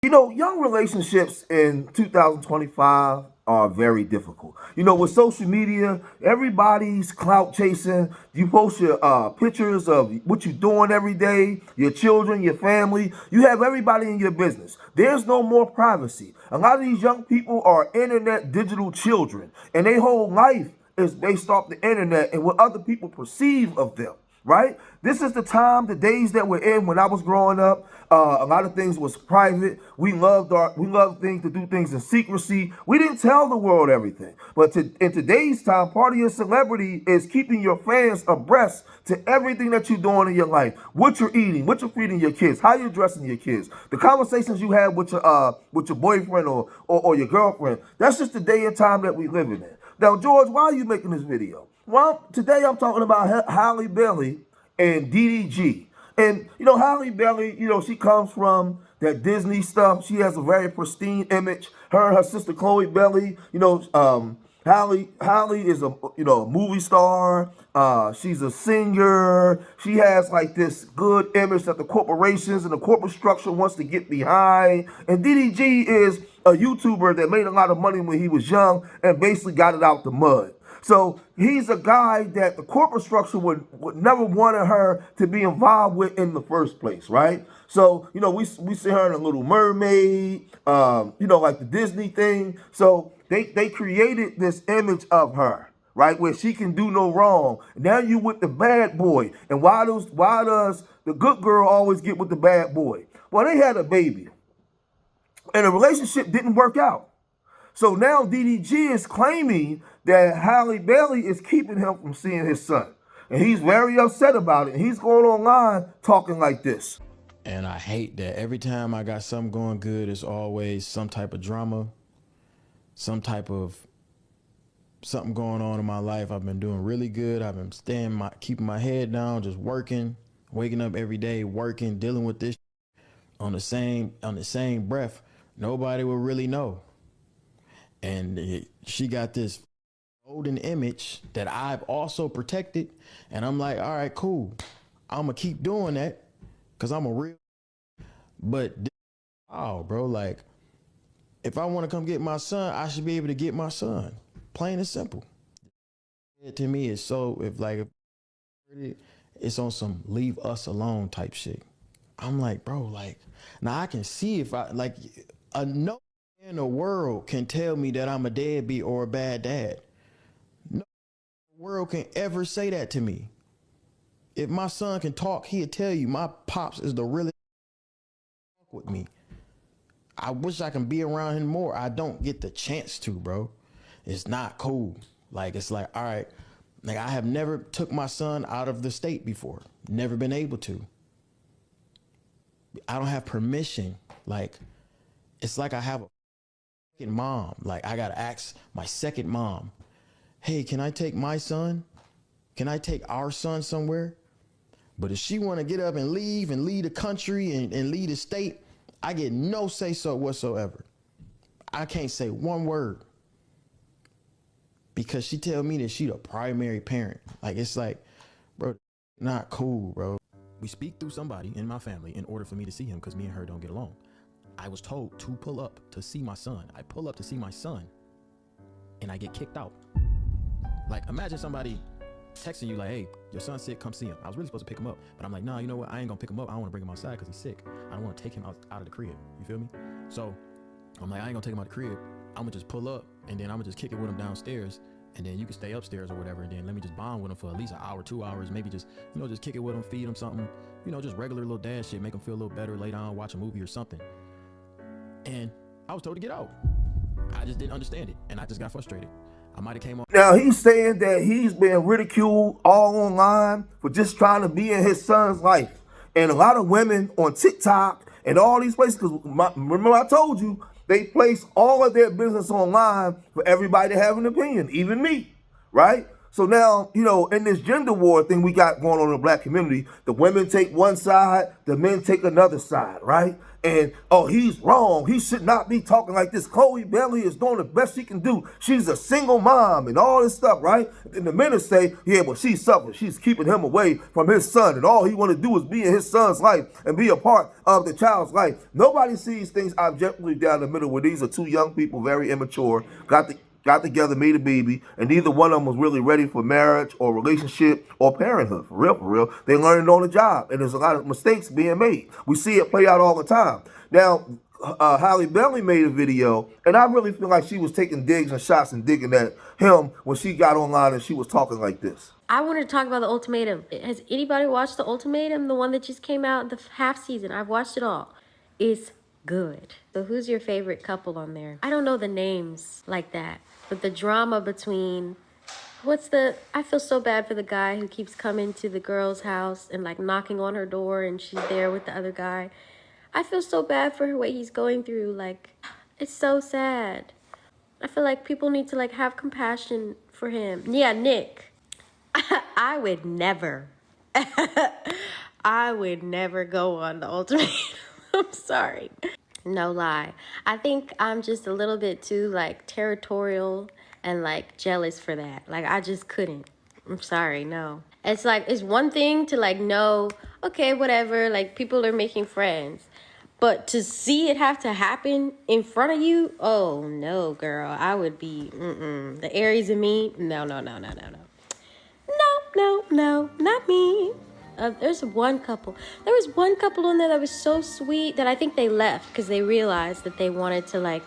You know, young relationships in 2025 are very difficult. You know, with social media, everybody's clout chasing. You post your pictures of what you're doing every day, your children, your family. You have everybody in your business. There's no more privacy. A lot of these young people are internet digital children, and their whole life is based off the internet and what other people perceive of them, right? This is the time, the days that we're in. When I was growing up, a lot of things was private. We loved things to do things in secrecy. We didn't tell the world everything. But in today's time, part of your celebrity is keeping your fans abreast to everything that you're doing in your life, what you're eating, what you're feeding your kids, how you're dressing your kids, the conversations you have with your boyfriend or your girlfriend. That's just the day and time that we living in. Now, George, why are you making this video? Well, today I'm talking about Halle Bailey and DDG. And, you know, Halle Bailey, you know, she comes from that Disney stuff. She has a very pristine image. Her and her sister Chloe Bailey, you know, Halle is a movie star. She's a singer. She has like this good image that the corporations and the corporate structure wants to get behind. And DDG is a YouTuber that made a lot of money when he was young and basically got it out the mud. So he's a guy that the corporate structure would never wanted her to be involved with in the first place, right? So, you know, we see her in a Little Mermaid, you know, like the Disney thing. So they created this image of her, right, where she can do no wrong. Now you with the bad boy. And why does the good girl always get with the bad boy? Well, they had a baby, and the relationship didn't work out. So now DDG is claiming that Halle Bailey is keeping him from seeing his son. And he's very upset about it. And he's going online talking like this. And I hate that every time I got something going good, it's always some type of drama, some type of something going on in my life. I've been doing really good. I've been keeping my head down, just working, waking up every day, working, dealing with this on the same breath. Nobody will really know. And she got this golden image that I've also protected. And I'm like, all right, cool. I'm going to keep doing that because I'm a real. But, oh, bro, like, if I want to come get my son, I should be able to get my son. Plain and simple. To me, it's so, if it's on some leave us alone type shit. I'm like, bro, like, now I can see if no in the world can tell me that I'm a deadbeat or a bad dad. No in the world can ever say that to me. If my son can talk, he'll tell you my pops is the realest with me. I wish I can be around him more. I don't get the chance to, bro. It's not cool. Like, it's like, all right, like I have never took my son out of the state before. Never been able to. I don't have permission. Like, it's like I have a mom. Like, I gotta ask my second mom, hey, can I take my son? Can I take our son somewhere? But if she want to get up and leave the country and leave the state, I get no say so whatsoever. I can't say one word because she tell me that she the primary parent. Like, it's like, bro, not cool, bro. We speak through somebody in my family in order for me to see him because me and her don't get along. I was told to pull up to see my son. I pull up to see my son and I get kicked out. Like, imagine somebody texting you like, hey, your son's sick, come see him. I was really supposed to pick him up, but I'm like, nah, you know what? I ain't gonna pick him up. I don't wanna bring him outside because he's sick. I don't wanna take him out of the crib. You feel me? So I'm like, I ain't gonna take him out of the crib. I'm gonna just pull up and then I'm gonna just kick it with him downstairs. And then you can stay upstairs or whatever. And then let me just bond with him for at least an hour, 2 hours, maybe just, you know, just kick it with him, feed him something, you know, just regular little dad shit, make him feel a little better, lay down, watch a movie or something. And I was told to get out. I just didn't understand it. And I just got frustrated. I might have came on. Now, he's saying that he's been ridiculed all online for just trying to be in his son's life. And a lot of women on TikTok and all these places, because remember I told you, they place all of their business online for everybody to have an opinion, even me, right? So now, in this gender war thing we got going on in the black community, the women take one side, the men take another side, right? And, oh, he's wrong. He should not be talking like this. Chloe Bailey is doing the best she can do. She's a single mom and all this stuff, right? And the men say, yeah, but she's suffering. She's keeping him away from his son. And all he want to do is be in his son's life and be a part of the child's life. Nobody sees things objectively down the middle where these are two young people, very immature, got together, made a baby, and neither one of them was really ready for marriage or relationship or parenthood. For real. They learned it on the job, and there's a lot of mistakes being made. We see it play out all the time. Now, Halle Bailey made a video, and I really feel like she was taking digs and shots and digging at him when she got online and she was talking like this. I wanted to talk about The Ultimatum. Has anybody watched The Ultimatum, the one that just came out, the half season? I've watched it all. It's good. So who's your favorite couple on there? I don't know the names like that, but the drama between I feel so bad for the guy who keeps coming to the girl's house and like knocking on her door and she's there with the other guy. I feel so bad for what he's going through. Like, it's so sad. I feel like people need to like have compassion for him. Yeah, Nick. I would never go on The Ultimatum. I'm sorry. No lie. I think I'm just a little bit too like territorial and like jealous for that. Like I just couldn't. I'm sorry, no. It's like, it's one thing to like know, okay, whatever, like people are making friends. But to see it have to happen in front of you, oh no, girl. I would be, the Aries in me, no. No, not me. There was one couple on there that was so sweet that I think they left because they realized that they wanted to like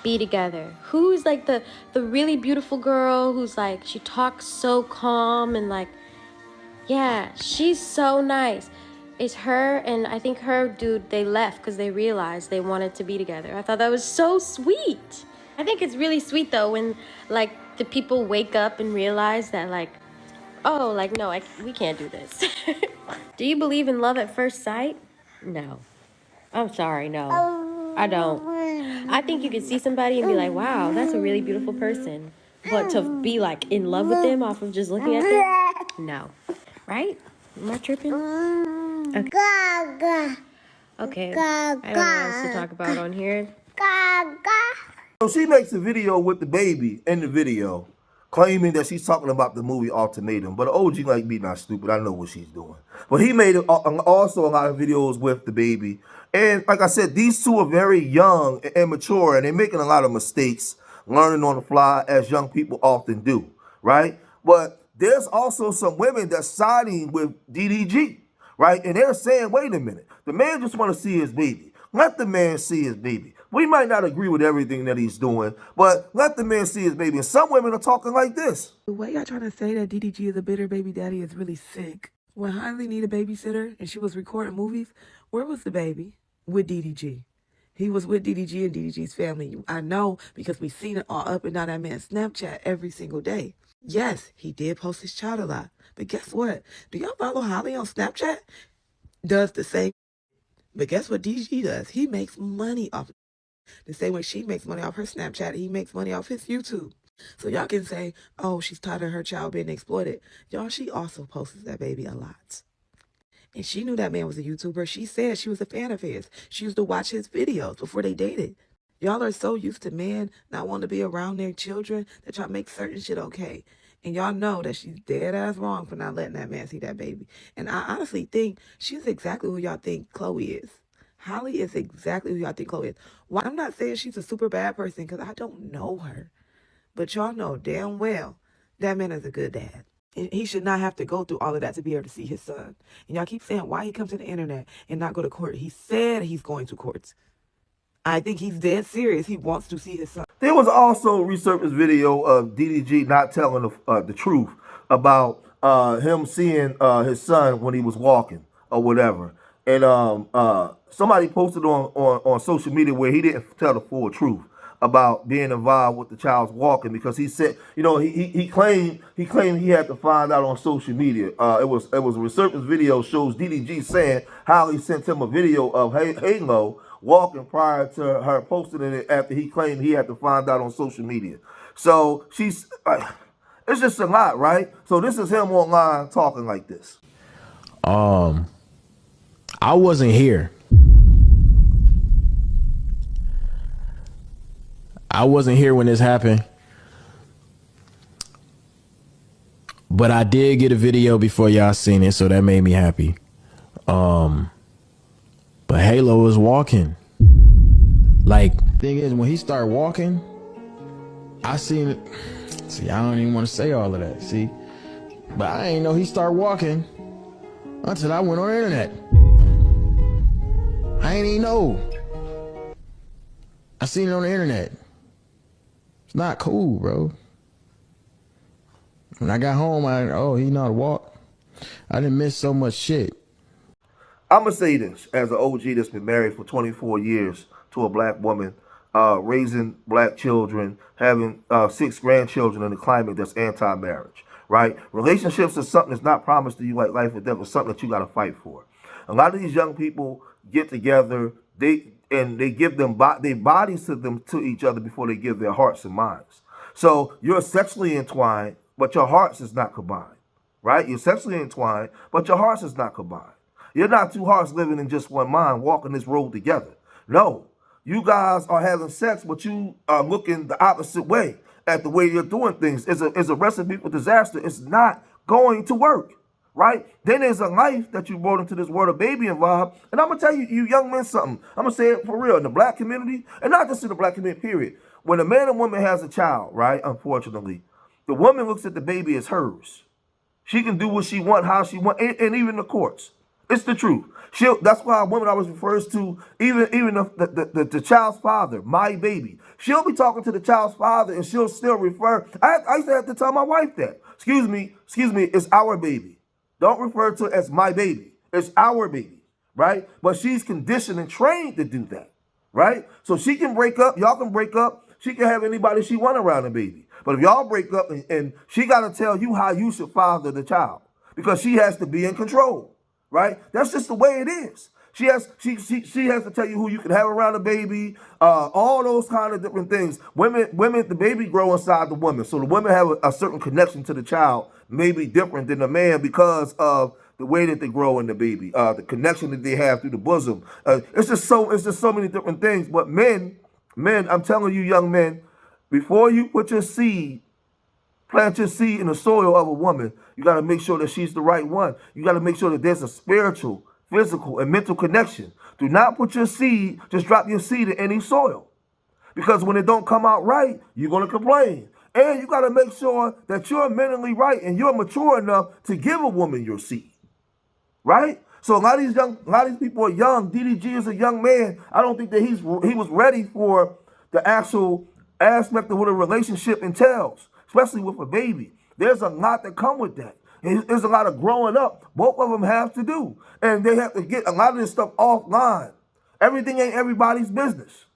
be together. Who's like the really beautiful girl who's like, she talks so calm and like, yeah, she's so nice. It's her and I think her dude, they left because they realized they wanted to be together. I thought that was so sweet. I think it's really sweet though when like the people wake up and realize that like, oh, like, no, we can't do this. Do you believe in love at first sight? No. I'm sorry, no. I don't. I think you can see somebody and be like, wow, that's a really beautiful person. But to be, like, in love with them off of just looking at them? No. Right? Am I tripping? Okay. Okay. I don't know what else to talk about on here. So she makes a video with the baby in the video, claiming that she's talking about the movie Ultimatum. But an OG like me not stupid. I know what she's doing. But he made also a lot of videos with the baby. And like I said, these two are very young and immature, and they're making a lot of mistakes, learning on the fly, as young people often do, right? But there's also some women that's siding with DDG, right? And they're saying, wait a minute, the man just want to see his baby. Let the man see his baby. We might not agree with everything that he's doing, but let the man see his baby. And some women are talking like this. The way y'all trying to say that DDG is a bitter baby daddy is really sick. When Halle needed a babysitter and she was recording movies, where was the baby? With DDG. He was with DDG and DDG's family. I know because we seen it all up and down that man's Snapchat every single day. Yes, he did post his child a lot. But guess what? Do y'all follow Halle on Snapchat? Does the same. But guess what DDG does? He makes money off it. The same way she makes money off her Snapchat, he makes money off his YouTube. So y'all can say, oh, she's tired of her child being exploited. Y'all, she also posts that baby a lot. And she knew that man was a YouTuber. She said she was a fan of his. She used to watch his videos before they dated. Y'all are so used to men not wanting to be around their children that y'all make certain shit okay. And y'all know that she's dead ass wrong for not letting that man see that baby. And I honestly think she's exactly who y'all think Chloe is. Halle is exactly who y'all think Chloe is. Well, I'm not saying she's a super bad person because I don't know her. But y'all know damn well that man is a good dad. And he should not have to go through all of that to be able to see his son. And y'all keep saying why he comes to the internet and not go to court. He said he's going to court. I think he's dead serious. He wants to see his son. There was also a resurfaced video of DDG not telling the truth about him seeing his son when he was walking or whatever. And somebody posted on social media where he didn't tell the full truth about being involved with the child's walking, because he said, he claimed he had to find out on social media. It was a resurfaced video shows DDG saying how he sent him a video of Halo walking prior to her posting it after he claimed he had to find out on social media. So she's It's just a lot, right? So this is him online talking like this. I wasn't here. I wasn't here when this happened. But I did get a video before y'all seen it, so that made me happy. But Halo is walking. Like, thing is, when he started walking, I seen it. See, I don't even want to say all of that, see? But I ain't know he started walking until I went on the internet. I ain't even know. I seen it on the internet. It's not cool, bro. When I got home, he know how to walk. I didn't miss so much shit. I'm going to say this as an OG that's been married for 24 years to a black woman, raising black children, having 6 grandchildren in a climate that's anti-marriage, right? Relationships is something that's not promised to you like life or death. It's something that you got to fight for. A lot of these young people get together, they give their bodies to each other before they give their hearts and minds. So you're sexually entwined, but your hearts is not combined, right? You're sexually entwined, but your hearts is not combined. You're not two hearts living in just one mind, walking this road together. No, you guys are having sex, but you are looking the opposite way at the way you're doing things. It's a recipe for disaster. It's not going to work, right? Then there's a life that you brought into this world, a baby involved. And I'm going to tell you, you young men, something. I'm going to say it for real. In the black community, and not just in the black community, period. When a man and woman has a child, right, unfortunately, the woman looks at the baby as hers. She can do what she want, how she want, and even the courts. It's the truth. That's why a woman always refers to even the child's father, my baby. She'll be talking to the child's father and she'll still refer. I used to have to tell my wife that. Excuse me, it's our baby. Don't refer to it as my baby. It's our baby, right? But she's conditioned and trained to do that, right? So she can break up, y'all can break up, she can have anybody she want around the baby. But if y'all break up and she got to tell you how you should father the child because she has to be in control. Right? That's just the way it is. She has to tell you who you can have around the baby, all those kind of different things. Women, the baby grow inside the woman. So the women have a certain connection to the child, maybe different than the man because of the way that they grow in the baby, the connection that they have through the bosom. It's just so many different things. But men, I'm telling you, young men, before you put your seed, plant your seed in the soil of a woman, you got to make sure that she's the right one. You got to make sure that there's a spiritual, physical, and mental connection. Do not put your seed, just drop your seed in any soil. Because when it don't come out right, you're going to complain. And you got to make sure that you're mentally right and you're mature enough to give a woman your seed. Right? So a lot of these people are young. DDG is a young man. I don't think that he was ready for the actual aspect of what a relationship entails, especially with a baby. There's a lot that come with that. There's a lot of growing up. Both of them have to do. And they have to get a lot of this stuff offline. Everything ain't everybody's business.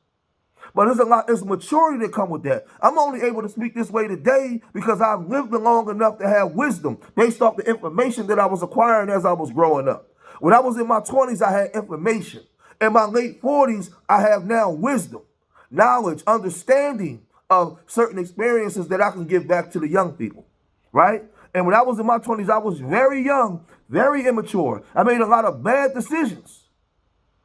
But there's maturity that come with that. I'm only able to speak this way today because I've lived long enough to have wisdom based off the information that I was acquiring as I was growing up. When I was in my 20s, I had information. In my late 40s, I have now wisdom, knowledge, understanding of certain experiences that I can give back to the young people. Right? And when I was in my 20s, I was very young, very immature. I made a lot of bad decisions.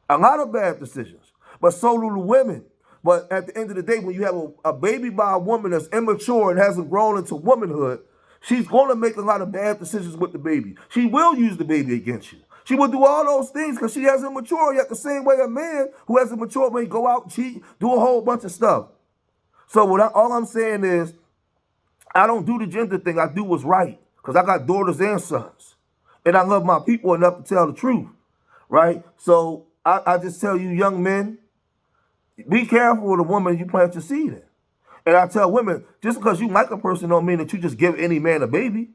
But so do the women. But at the end of the day, when you have a baby by a woman that's immature and hasn't grown into womanhood, she's going to make a lot of bad decisions with the baby. She will use the baby against you. She will do all those things because she hasn't matured yet, the same way a man who hasn't matured may go out, cheat, do a whole bunch of stuff. So all I'm saying is, I don't do the gender thing. I do what's right because I got daughters and sons. And I love my people enough to tell the truth, right? So I just tell you young men, be careful with the woman you plant your seed in. And I tell women, just because you like a person don't mean that you just give any man a baby.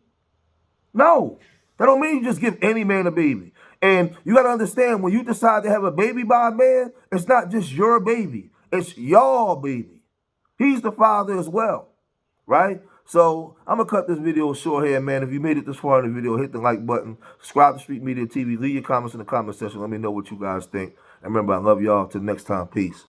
No, that don't mean you just give any man a baby. And you got to understand, when you decide to have a baby by a man, it's not just your baby. It's your baby. He's the father as well, right? So I'm going to cut this video short here, man. If you made it this far in the video, hit the like button. Subscribe to Street Media TV. Leave your comments in the comment section. Let me know what you guys think. And remember, I love y'all. Till next time. Peace.